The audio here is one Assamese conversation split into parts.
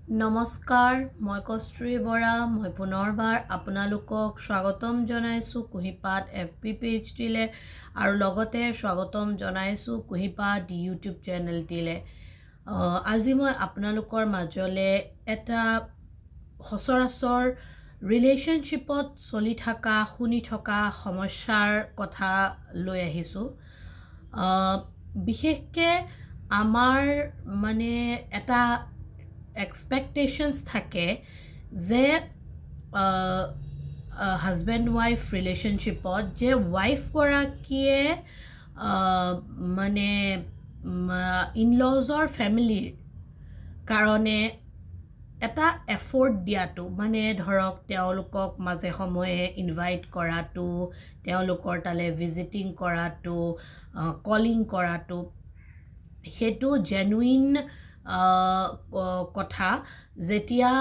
নমস্কাৰ, মই কস্তুৰী বৰা। মই পুনৰবাৰ আপোনালোকক স্বাগতম জনাইছোঁ কুহিপাত FB পেজটিলে আৰু লগতে স্বাগতম জনাইছোঁ কুহিপাত ইউটিউব চেনেলটিলে। আজি মই আপোনালোকৰ মাজলৈ এটা সচৰাচৰ ৰিলেশ্যনশ্বিপত চলি থকা শুনি থকা সমস্যাৰ কথা লৈ আহিছোঁ। বিশেষকৈ আমাৰ মানে এটা এক্সপেক্টেশ্যনছ থাকে যে হাজবেণ্ড ৱাইফ ৰিলেশ্যনশ্বিপত যে ৱাইফগৰাকীয়ে মানে ইনলজৰ ফেমিলিৰ কাৰণে এটা এফৰ্ট দিয়াটো, মানে ধৰক তেওঁলোকক মাজে সময়ে ইনভাইট কৰাটো, তেওঁলোকৰ তালৈ ভিজিটিং কৰাটো, কলিং কৰাটো, সেইটো জেনুইন কথা। যেতিয়া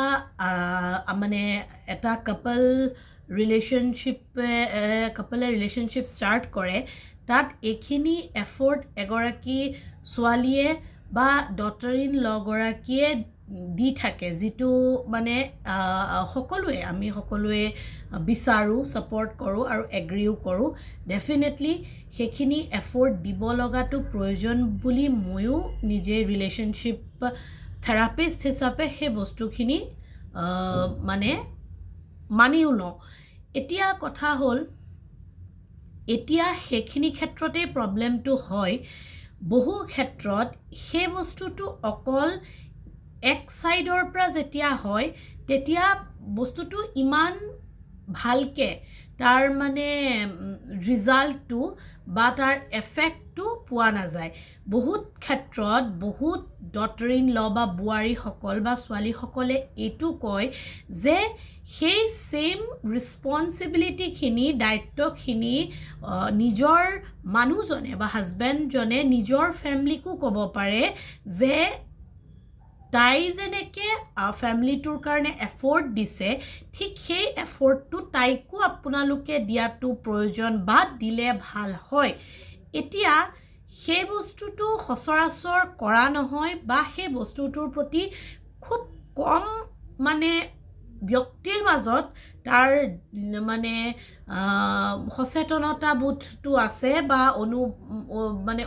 মানে এটা কাপলে ৰিলেশ্যনশ্বিপ ষ্টাৰ্ট কৰে, তাত এইখিনি এফৰ্ট এগৰাকী ছোৱালীয়ে বা ডটাৰ ইন লগৰাকীয়ে দি থাকে, যিটো মানে আমি সকলোৱে বিচাৰোঁ, ছাপৰ্ট কৰোঁ আৰু এগ্ৰীও কৰোঁ। ডেফিনেটলি সেইখিনি এফৰ্ট দিব লগাটো প্ৰয়োজন বুলি ময়ো নিজে ৰিলেশ্যনশ্বিপ থেৰাপিষ্ট হিচাপে সেই বস্তুখিনি মানে মানিও লওঁ। এতিয়া কথা হ'ল, এতিয়া সেইখিনি ক্ষেত্ৰতেই প্ৰব্লেমটো হয়। বহু ক্ষেত্ৰত সেই বস্তুটো অকল এক ছাইডৰ পৰা যেতিয়া হয়, তেতিয়া বস্তুটো ইমান ভালকৈ তাৰ মানে ৰিজাল্টটো বা তাৰ এফেক্টটো পোৱা নাযায়। বহুত ক্ষেত্ৰত বহুত ডটাৰ ইন ল বা বোৱাৰীসকল বা ছোৱালীসকলে এইটো কয় যে সেই ছেইম ৰিছপনচিবিলিটিখিনি, দায়িত্বখিনি নিজৰ মানুহজনে বা হাজবেণ্ডজনে নিজৰ ফেমিলিকো ক'ব পাৰে যে তাই যেনেকৈ ফেমিলিটোৰ কাৰণে এফৰ্ট দিছে, ঠিক সেই এফৰ্টটো তাইকো আপোনালোকে দিয়াটো প্ৰয়োজন বা দিলে ভাল হয়। এতিয়া সেই বস্তুটো সচৰাচৰ কৰা নহয় বা সেই বস্তুটোৰ প্ৰতি খুব কম মানে ব্যক্তিৰ মাজত তাৰ মানে সচেতনতা বোধটো আছে বা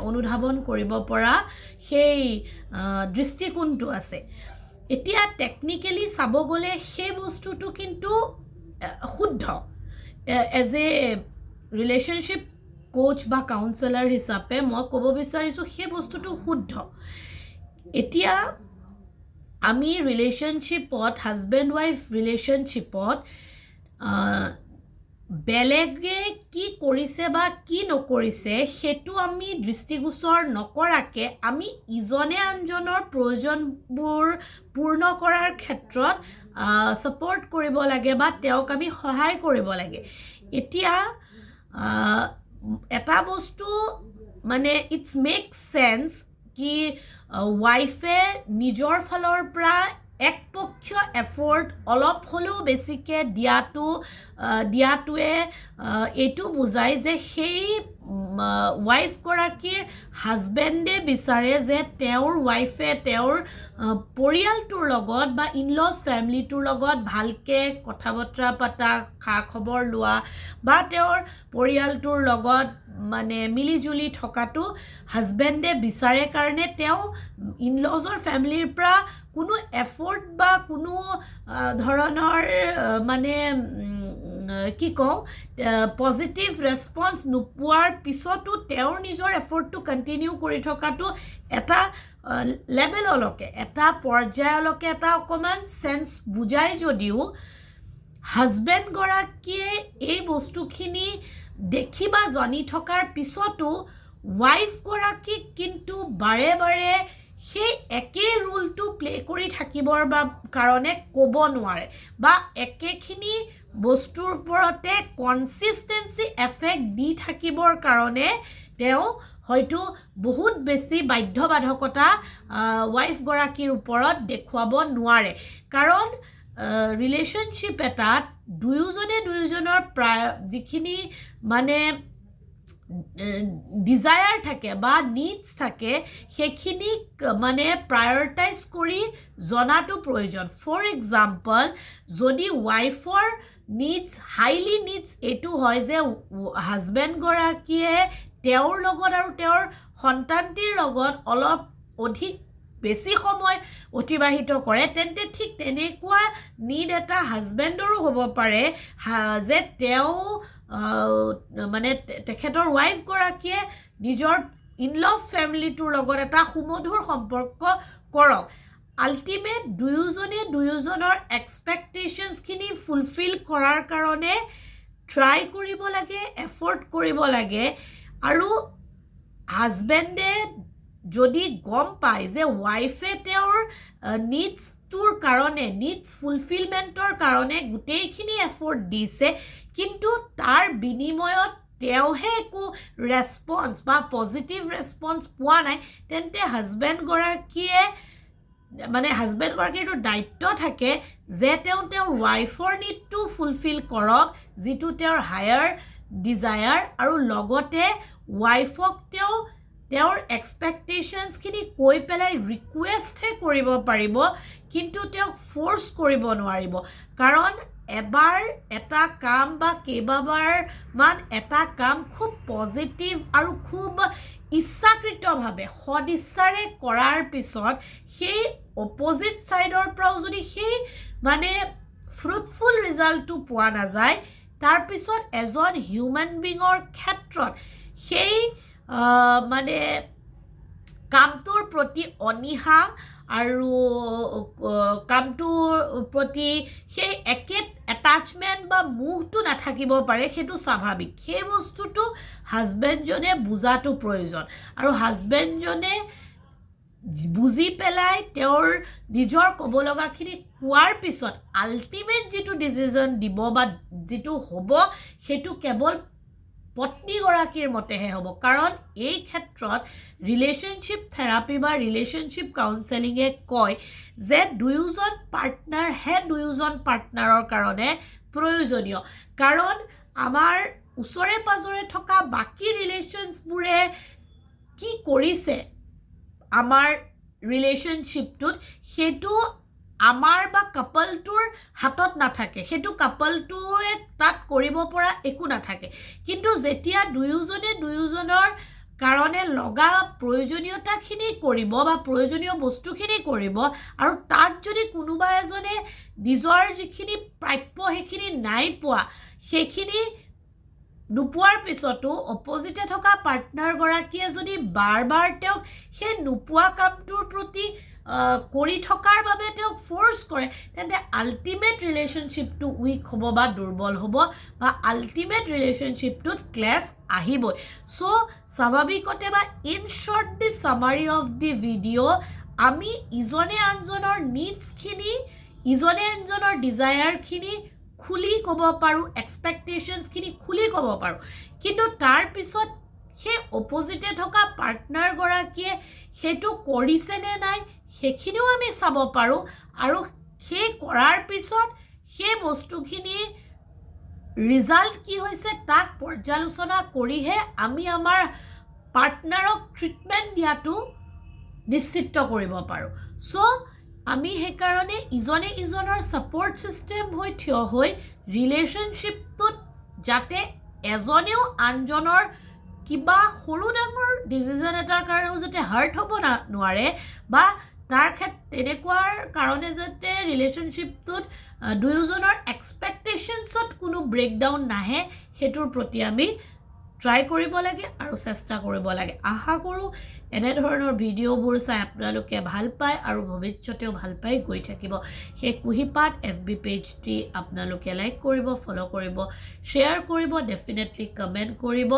অনুধাৱন কৰিব পৰা সেই দৃষ্টিকোণটো আছে। এতিয়া টেকনিকেলি চাব গ'লে সেই বস্তুটো কিন্তু শুদ্ধ। এজ এ ৰিলেশ্যনশ্বিপ কোচ বা কাউন্সেলাৰ হিচাপে মই ক'ব বিচাৰিছোঁ সেই বস্তুটো শুদ্ধ। এতিয়া আমি ৰিলেশ্যনশ্বিপত, হাজবেণ্ড ৱাইফ ৰিলেশ্যনশ্বিপত বেলেগে কি কৰিছে বা কি নকৰিছে সেইটো আমি দৃষ্টিগোচৰ নকৰাকৈ আমি ইজনে আনজনৰ প্ৰয়োজনবোৰ পূৰ্ণ কৰাৰ ক্ষেত্ৰত ছাপৰ্ট কৰিব লাগে বা তেওঁক আমি সহায় কৰিব লাগে। এতিয়া এটা বস্তু মানে ইটছ মেক্স চেন্স কি ৱাইফে নিজৰ ফালৰ পৰা একপক্ষীয় এফৰ্ট অলপ হ'লেও বেছিকৈ দিয়াটোৱে এইটো বুজায় যে সেই ৱাইফগৰাকীৰ হাজবেণ্ডে বিচাৰে যে তেওঁৰ ৱাইফে তেওঁৰ পৰিয়ালটোৰ লগত বা ইনলজ ফেমিলিটোৰ লগত ভালকৈ কথা বতৰা পতা, খা খবৰ লোৱা বা তেওঁৰ পৰিয়ালটোৰ লগত মানে মিলিজুলি থকাটো হাজবেণ্ডে বিচাৰে কাৰণে তেওঁ ইনলজৰ ফেমিলিৰ পৰা কোনো এফৰ্ট বা কোনো ধৰণৰ মানে কি কওঁ পজিটিভ ৰেছপন্স নোপোৱাৰ পিছতো তেওঁৰ নিজৰ এফৰ্টটো কণ্টিনিউ কৰি থকাটো এটা লেভেললৈকে, এটা পৰ্যায়লৈকে এটা অকণমান চেন্স বুজায় যদিও হাজবেণ্ডগৰাকীয়ে এই বস্তুখিনি দেখি বা জানি থকাৰ পিছতো ৱাইফগৰাকীক কিন্তু বাৰে বাৰে সেই একেই ৰোলটো প্লে কৰি থাকিবৰ কাৰণে ক'ব নোৱাৰে বা একেখিনি বস্তুৰ ওপৰতে কনচিষ্টেঞ্চি এফেক্ট দি থাকিবৰ কাৰণে তেওঁ হয়তো বহুত বেছি বাধ্যবাধকতা ৱাইফগৰাকীৰ ওপৰত দেখুৱাব নোৱাৰে। কাৰণ ৰিলেশ্যনশ্বিপ এটাত দুয়োজনৰ যিখিনি মানে ডিজায়াৰ থাকে বা নিডছ থাকে সেইখিনিক মানে প্ৰায়ৰিটাইজ কৰি জনাটো প্ৰয়োজন ফৰ এক্সাম্পল যদি ৱাইফৰ নিডছ হাইলি নিডছ এইটো হয় যে হাজবেণ্ডগৰাকীয়ে তেওঁৰ লগত আৰু তেওঁৰ সন্তানটিৰ লগত অলপ অধিক বেছি সময় অতিবাহিত কৰে তেন্তে ঠিক তেনেকুৱা নিড এটা হাজবেণ্ডৰো হ'ব পাৰে যে তেওঁ মানে তেখেতৰ ৱাইফগৰাকীয়ে নিজৰ ইনলছ ফেমিলিটোৰ লগত এটা সুমধুৰ সম্পৰ্ক কৰক আল্টিমেট দুয়োজনৰ এক্সপেক্টেশ্যনছখিনি ফুলফিল কৰাৰ কাৰণে ট্ৰাই কৰিব লাগে এফৰ্ট কৰিব লাগে আৰু হাজবেণ্ডে যদি গম পায় যে ৱাইফে তেওঁৰ নিডছটোৰ কাৰণে নিডছ ফুলফিলমেণ্টৰ কাৰণে গোটেইখিনি এফৰ্ট দিছে কিন্তু তাৰ বিনিময়ত তেওঁহে একো ৰেছপন্স বা পজিটিভ ৰেছপন্স পোৱা নাই তেন্তে হাজবেণ্ডগৰাকীয়ে এইটো দায়িত্ব থাকে যে তেওঁৰ ৱাইফৰ নিডটো ফুলফিল কৰক যিটো তেওঁৰ হায়াৰ ডিজায়াৰ আৰু লগতে ৱাইফক তেওঁৰ এক্সপেক্টেশ্যনছখিনি কৈ পেলাই ৰিকুৱেষ্টহে কৰিব পাৰিব কিন্তু তেওঁক ফ'ৰ্চ কৰিব নোৱাৰিব কাৰণ এবাৰ এটা কাম বা কেইবাবাৰমান এটা কাম খুব পজিটিভ আৰু খুব ইচ্ছাকৃতভাৱে সদিচ্ছাৰে কৰাৰ পিছত সেই অপজিট ছাইডৰ পৰাও যদি সেই মানে ফ্ৰুটফুল ৰিজাল্টটো পোৱা নাযায় তাৰপিছত এজন হিউমেন বিঙৰ ক্ষেত্ৰত সেই মানে কামটোৰ প্ৰতি অনীহা আৰু কামটোৰ প্ৰতি সেই একে এটাচমেণ্ট বা মোহটো নাথাকিব পাৰে সেইটো স্বাভাৱিক সেই বস্তুটো হাজবেণ্ডজনে বুজাটো প্ৰয়োজন আৰু হাজবেণ্ডজনে বুজি পেলাই তেওঁৰ নিজৰ ক'ব লগাখিনি কোৱাৰ পিছত আল্টিমেট যিটো ডিচিজন দিব বা যিটো হ'ব সেইটো কেৱল পত্নীগৰাকীৰ মতেহে হ'ব কাৰণ এই ক্ষেত্ৰত ৰিলেশ্যনশ্বিপ থেৰাপি বা ৰিলেশ্যনশ্বিপ কাউন্সেলিঙে কয় যে দুয়োজন পাৰ্টনাৰৰ কাৰণে প্ৰয়োজনীয় কাৰণ আমাৰ ওচৰে পাজৰে থকা বাকী ৰিলেশ্যনছবোৰে কি কৰিছে আমাৰ ৰিলেশ্যনশ্বিপটোত সেইটো আমাৰ বা কাপলটোৰ হাতত নাথাকে সেইটো কাপলটোৱে তাত কৰিব পৰা একো নাথাকে কিন্তু যেতিয়া দুয়োজনৰ কাৰণে লগা প্ৰয়োজনীয়তাখিনি কৰিব বা প্ৰয়োজনীয় বস্তুখিনি কৰিব আৰু তাত যদি কোনোবা এজনে নিজৰ যিখিনি প্ৰাপ্য সেইখিনি নাই পোৱা সেইখিনি নোপোৱাৰ পিছতো অপজিটে থকা পাৰ্টনাৰগৰাকীয়ে যদি বাৰ বাৰ তেওঁক সেই নোপোৱা কামটোৰ প্ৰতি কৰি থকাৰ বাবে তেওঁক ফ'ৰ্চ কৰে তেন্তে আল্টিমেট ৰিলেশ্যনশ্বিপটো উইক হ'ব বা দুৰ্বল হ'ব বা আল্টিমেট ৰিলেশ্যনশ্বিপটোত ক্লেছ আহিবই চ' স্বাভাৱিকতে বা in short the summary of the video' আমি ইজনে আনজনৰ নিডছখিনি ইজনে আনজনৰ ডিজায়াৰখিনি খুলি ক'ব পাৰোঁ এক্সপেক্টেশ্যনছখিনি খুলি ক'ব পাৰোঁ কিন্তু তাৰপিছত সেই অপজিটে থকা পাৰ্টনাৰগৰাকীয়ে সেইটো কৰিছেনে নাই সেইখিনিও আমি চাব পাৰোঁ আৰু সেই কৰাৰ পিছত সেই বস্তুখিনি ৰিজাল্ট কি হৈছে তাক পৰ্যালোচনা কৰিহে আমি আমাৰ পাৰ্টনাৰক ট্ৰিটমেণ্ট দিয়াটো নিশ্চিত কৰিব পাৰোঁ চ' আমি সেইকাৰণে ইজনে ইজনৰ ছাপৰ্ট ছিষ্টেম হৈ থিয় হৈ ৰিলেশ্যনশ্বিপটোত যাতে এজনেও আনজনৰ কিবা সৰু ডাঙৰ ডিচিজন এটাৰ কাৰণেও যাতে হাৰ্ট হ'ব নোৱাৰে বা তাৰ তেনেকুৱাৰ কাৰণে যাতে ৰিলেশ্যনশ্বিপটোত দুয়োজনৰ এক্সপেক্টেশ্যনছত কোনো ব্ৰেকডাউন নাহে সেইটোৰ প্ৰতি আমি ট্ৰাই কৰিব লাগে আৰু চেষ্টা কৰিব লাগে আশা কৰোঁ এনেধৰণৰ ভিডিঅ'বোৰ চাই আপোনালোকে ভাল পায় আৰু ভৱিষ্যতেও ভাল পাই গৈ থাকিব সেই কুহিপাত FB পেজটি আপোনালোকে লাইক কৰিব ফ'ল' কৰিব শ্বেয়াৰ কৰিব ডেফিনেটলি কমেণ্ট কৰিব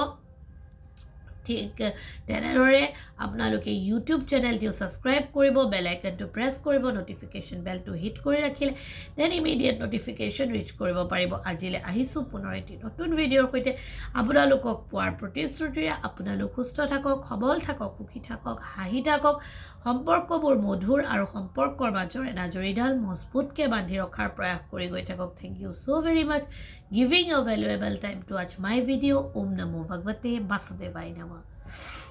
ঠিক তেনেদৰে আপোনালোকে ইউটিউব চেনেলটিও ছাবস্ক্ৰাইব কৰিব বেল আইকনটো প্ৰেছ কৰিব নটিফিকেশ্যন বেলটো হিট কৰি ৰাখিলে দেন ইমিডিয়েট নটিফিকেশ্যন ৰিচ কৰিব পাৰিব আজিলৈ আহিছোঁ পুনৰ এটি নতুন ভিডিঅ'ৰ সৈতে আপোনালোকক পোৱাৰ প্ৰতিশ্ৰুতিৰে আপোনালোক সুস্থ থাকক সবল থাকক সুখী থাকক হাঁহি থাকক সম্পৰ্কবোৰ মধুৰ আৰু সম্পৰ্কৰ মাজৰ এনাজৰীডাল মজবুতকৈ বান্ধি ৰখাৰ প্ৰয়াস কৰি গৈ থাকক thank you so' very much giving a valuable time to watch my video. Om Namo Bhagavate Vasudevaya Namah.